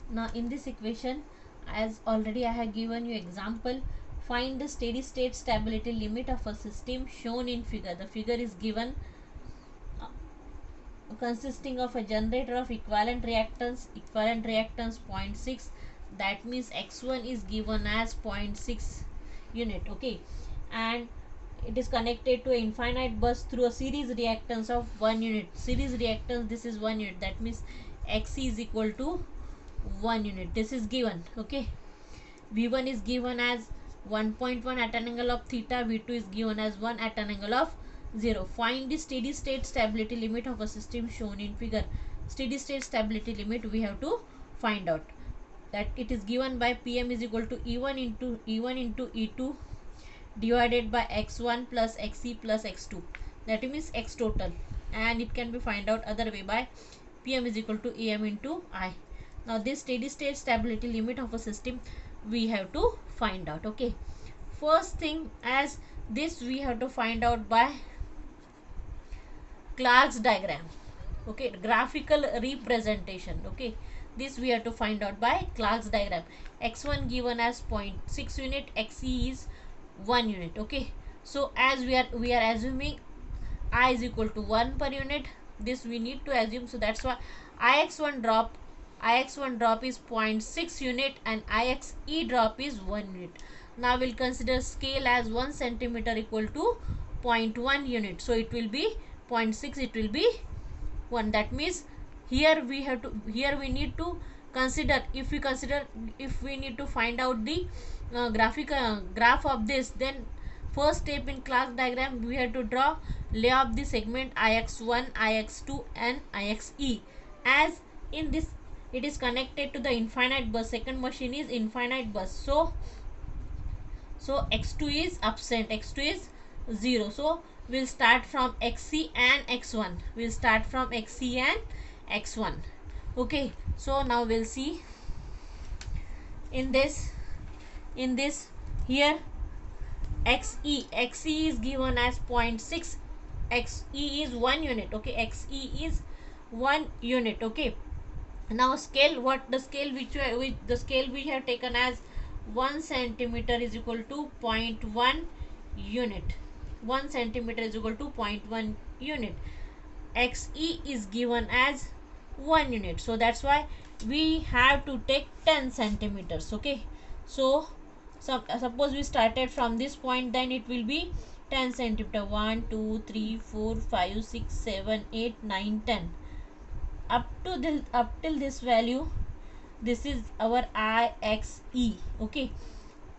Now in this equation, as already I have given you example, find the steady state stability limit of a system shown in figure. The figure is given consisting of a generator of equivalent reactance 0.6, that means x1 is given as 0.6 unit, okay, and it is connected to an infinite bus through a series reactance of 1 unit. Series reactance, this is 1 unit, that means x is equal to 1 unit. This is given, okay. V1 is given as 1.1 at an angle of theta, V2 is given as 1 at an angle of 0. Find the steady state stability limit of a system shown in figure. Steady state stability limit we have to find out. That it is given by Pm is equal to E1 into E2 divided by x1 plus xe plus x2. That means x total, and it can be find out other way by Pm is equal to Em into I. Now this steady state stability limit of a system we have to find out, okay. First thing, as this we have to find out by Clark's diagram, okay, graphical representation, okay. This we have to find out by Clark's diagram. X1 given as 0.6 unit, xe is 1 unit, okay. So as we are assuming I is equal to 1 per unit, this we need to assume, so that's why ix1 drop is 0.6 unit and ixe drop is 1 unit. Now we'll consider scale as 1 centimeter equal to 0.1 unit, so it will be 0.6, it will be 1. That means here we need to consider, if we need to find out the graph of this, then first step in Clark diagram we have to draw lay of the segment ix1, ix2 and ixe. As in this it is connected to the infinite bus, second machine is infinite bus, so x2 is absent, x2 is 0. So we'll start from xc and x1, okay. So now we'll see in this here xe is given as 0.6, xe is 1 unit, okay, xe is 1 unit, okay. Now scale, what the scale we have taken as 1 centimeter is equal to 0.1 unit. 1 centimeter is equal to 0.1 unit. xe is given as 1 unit, so that's why we have to take 10 centimeters, okay. So suppose we started from this point, then it will be 10 centimeter, 1 2 3 4 5 6 7 8 9 10, up till this value. This is our ixe, okay.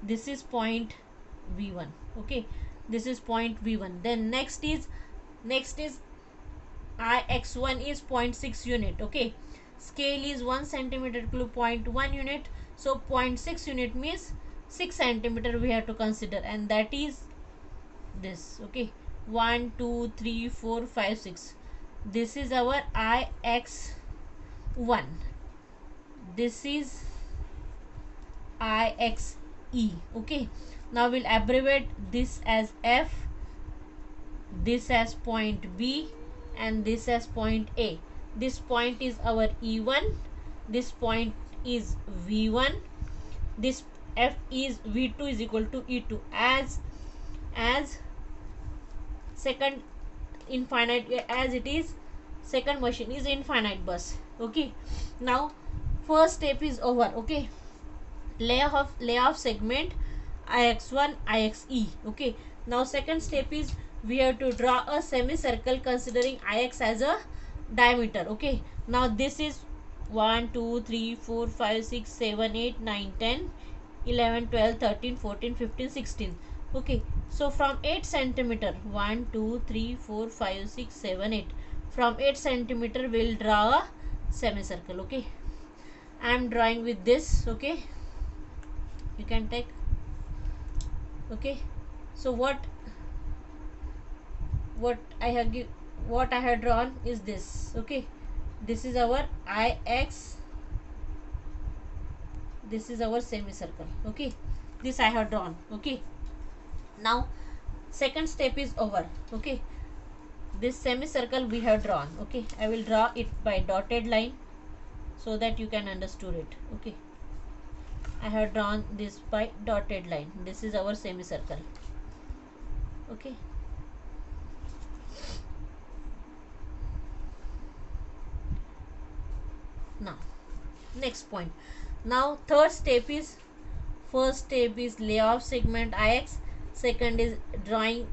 This is point v1, okay, this is point v1. Then next is ix1 is 0.6 unit, okay. Scale is 1 centimeter to 0.1 unit, so 0.6 unit means 6 centimeter we have to consider, and that is this, okay. 1 2 3 4 5 6, this is our ix1, this is ixe, okay. Now we'll abbreviate this as f, this as point b, and this as point a. This point is our e1, this point is v1, this f is v2 is equal to e2, as second infinite, as it is second machine is infinite bus, okay. Now first step is over, okay. Lay of segment ix1 ixe, okay. Now second step is we have to draw a semicircle considering ix as a diameter, okay. Now this is 1 2 3 4 5 6 7 8 9 10 11 12 13 14 15 16, okay. So from 8 centimeter, 1 2 3 4 5 6 7 8, from 8 centimeter we'll draw a semicircle, okay. I am drawing with this, okay, you can take, okay. So what I have drawn is this, okay. This is our ix, this is our semicircle, okay. This I have drawn, okay. Now second step is over, okay. This semicircle we have drawn, okay. I will draw it by dotted line, so that you can understood it. Okay, I have drawn this by dotted line. This is our semicircle. Okay, now next point. Now third step is, first step is layoff segment Ix, second is drawing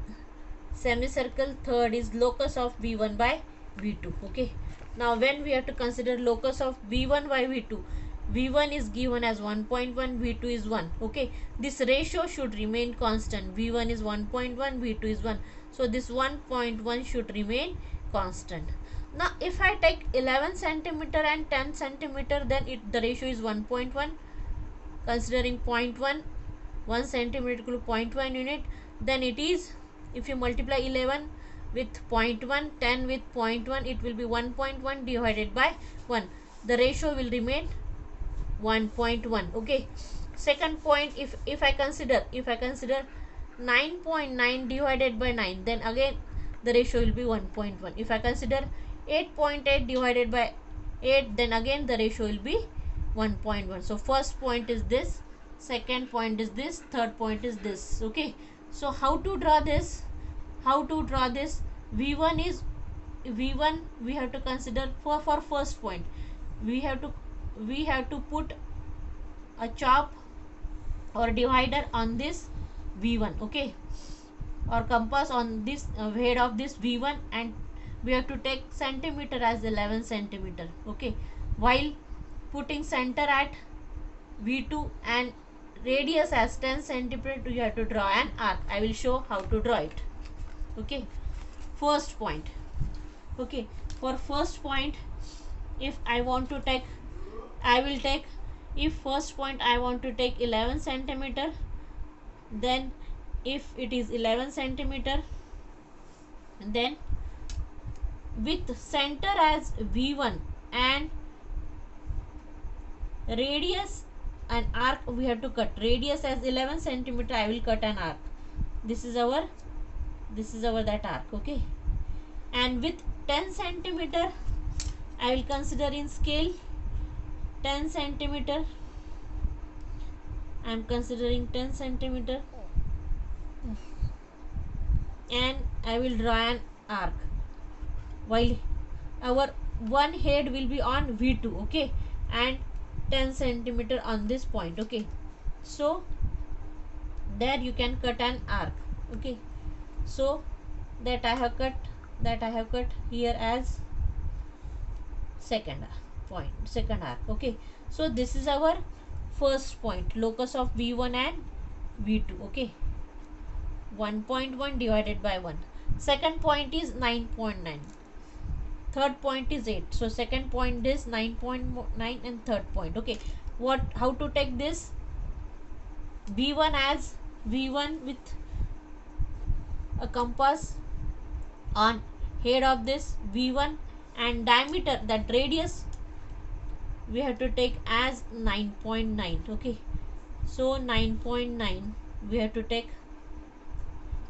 semicircle, third is locus of v1 by v2. Okay, now when we have to consider locus of v1 by v2, v1 is given as 1.1, v2 is 1. Okay, this ratio should remain constant. V1 is 1.1, v2 is 1, so this 1.1 should remain constant. Now if I take 11 centimeter and 10 centimeter, then the ratio is 1.1. Considering 0.1, 1 centimeter equal to 0.1 unit, then it is, if you multiply 11 with 0.1, 10 with 0.1, it will be 1.1 divided by 1. The ratio will remain 1.1. Okay, second point, if I consider 9.9 divided by 9, then again the ratio will be 1.1. If I consider 8.8 divided by 8, then again the ratio will be 1.1. so first point is this, second point is this, third point is this. Okay, so how to draw this? V1 is v1, we have to consider for first point, we have to put a chop or divider on this v1. Okay, or compass on this head of this v1, and we have to take centimeter as 11 centimeter. Okay, while putting center at v2 and radius as 10 centimeter, you have to draw an arc. I will show how to draw it. Okay, first point. Okay, for first point, if I want to take, I will take, if first point I want to take 11 centimeter, then if it is 11 centimeter, then with center as v1 and radius and arc we have to cut. Radius as 11 centimeter, I will cut an arc. This is our that arc. Okay, and with 10 centimeter, I will consider in scale 10 centimeter. I am considering 10 centimeter, and I will draw an arc, while our one head will be on v2. Okay, and 10 centimeter on this point. Okay, so there you can cut an arc. Okay, so that I have cut here as second point, second arc. Okay, so this is our first point, locus of v1 and v2. Okay, 1.1 divided by 1. Second point is 9.9. Third point is 8. So second point is 9.9 and third point. Okay, how to take this? v1 as v1 with a compass on head of this v1, and diameter, that radius, we have to take as 9.9. Okay, so 9.9 we have to take.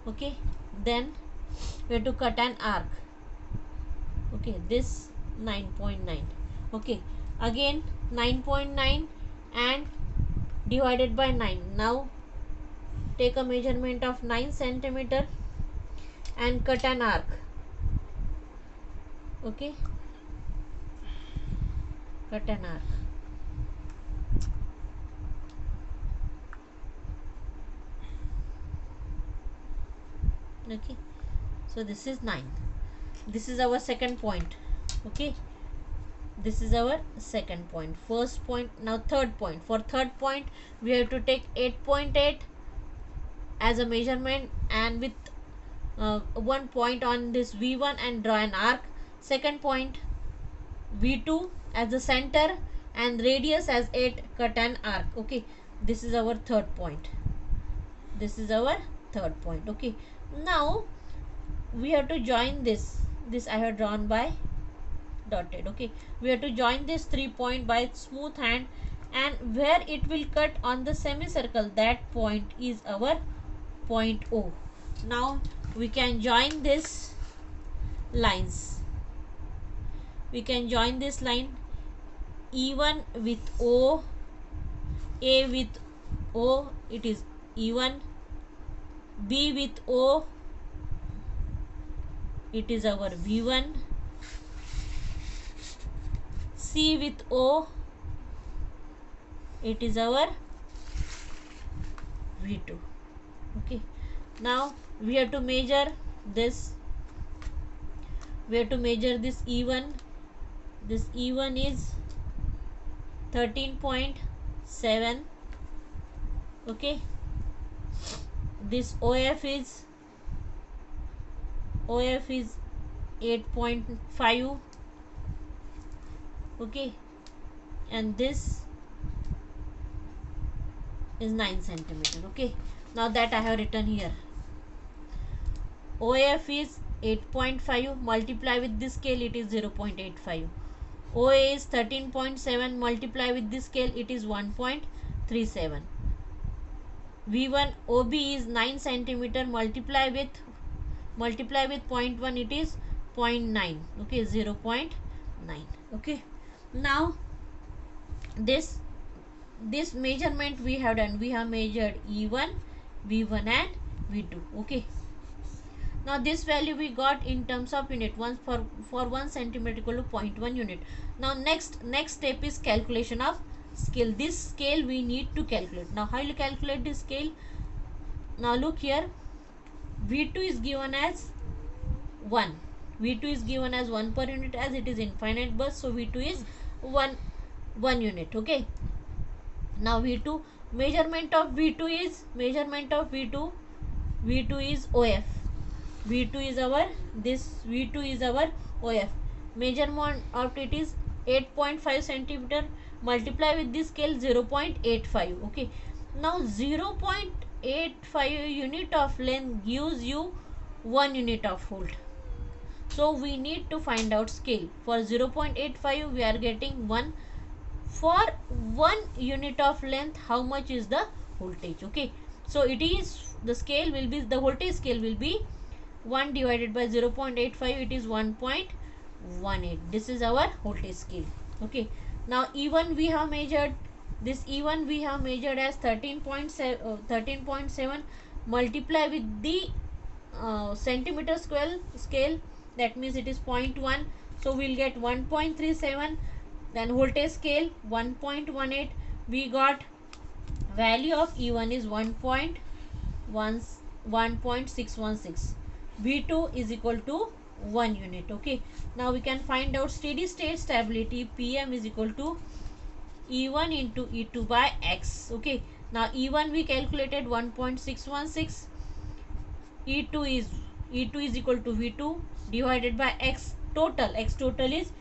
Okay, then we have to cut an arc. Okay, this 9.9. Okay, again 9.9 and divided by 9. Now take a measurement of 9 centimeter and cut an arc. Okay, cut an arc. Okay, so this is 9. This is our second point. Okay, this is our second point. First point. Now third point. For third point, we have to take 8.8 as a measurement, and with 1 point on this v1 and draw an arc. Second point, v2 as the center and radius as 8, cut an arc. Okay, this is our third point. This is our third point. Okay, now we have to join this I have drawn by dotted. Okay, we have to join this 3 point by smooth hand, and where it will cut on the semicircle, that point is our point O. Now we can join this lines. We can join this line E1 with O, A with O, it is E1, B with O, it is our V1, C with O, it is our V2. Okay, now we have to measure this. We have to measure this E1. This E1 is 13.7. okay, this OF is 8.5. okay, and this is 9 centimeter. okay, now that I have written here, OF is 8.5, multiply with this scale, it is 0.85. OA is 13.7, multiply with this scale, it is 1.37. V1 OB is 9 centimeter, multiply with 0.1, it is 0.9. okay, 0.9. okay, now this measurement we have done. We have measured E1, V1 and V2. okay, now this value we got in terms of unit. Once for 1 centimeter equal to 0.1 unit. Now next step is calculation of scale. This scale we need to calculate. Now how will you calculate this scale? Now look here, V2 is given as 1. V2 is given as 1 per unit, as it is infinite bus, so V2 is 1 unit. okay, now V2, measurement of V2 is OF. V2 is our, this V2 is our OF. Measurement of it is 8.5 centimeter, multiply with this scale, 0.85. okay, now 0.85 unit of length gives you 1 unit of hold. So we need to find out scale. For 0.85 we are getting 1. For 1 unit of length, how much is the voltage? okay, so it is, the scale will be, the voltage scale will be 1 divided by 0.85, it is 1.18. this is our voltage scale. okay, now E1 we have measured. This E1 we have measured as 13.7, multiply with the centimeter square scale, that means it is 0.1, so we'll get 1.37. then voltage scale 1.18, we got value of E1 is 1.616. V2 is equal to 1 unit. okay, now we can find out steady state stability. PM is equal to E1 into E2 by X. okay, now E1 we calculated 1.616. E2 is equal to V2 divided by X total. X total is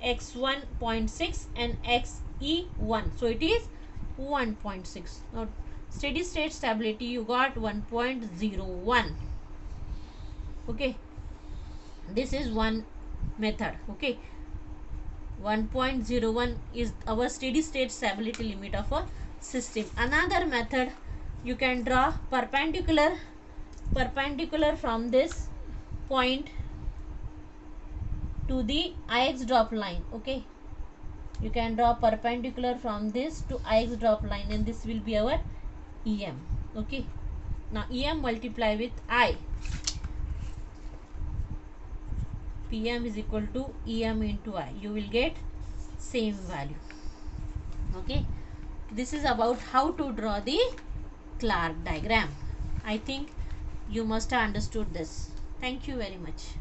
X1.6 and XE1, so it is 1.6. now steady state stability you got 1.01. okay, this is one method. okay, 1.01 is our steady state stability limit of a system. Another method, you can draw perpendicular from this point to the IX drop line. okay, you can draw perpendicular from this to IX drop line, and this will be our EM. okay, now EM multiply with I, PM is equal to EM into I, you will get same value. okay, this is about how to draw the Clark diagram. I think you must have understood this. Thank you very much.